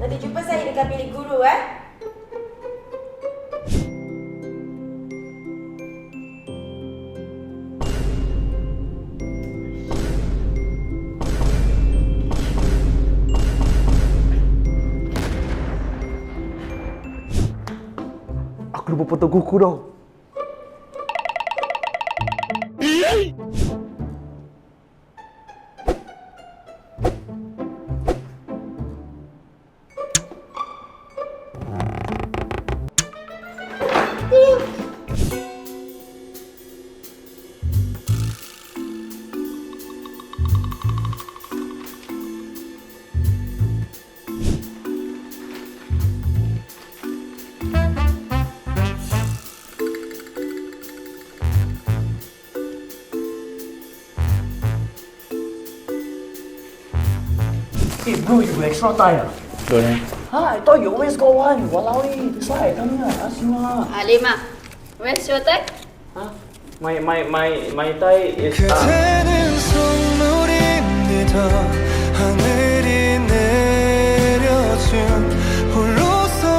Nanti jumpa saya dekat bilik guru, Aku lupa potong kuku tau. Hey bro, you got extra tire? Don't know. I thought you always got one. Walao that's why I come here, ask you Lima, where's your tag? My tie is... 그대는 선물입니다. 하늘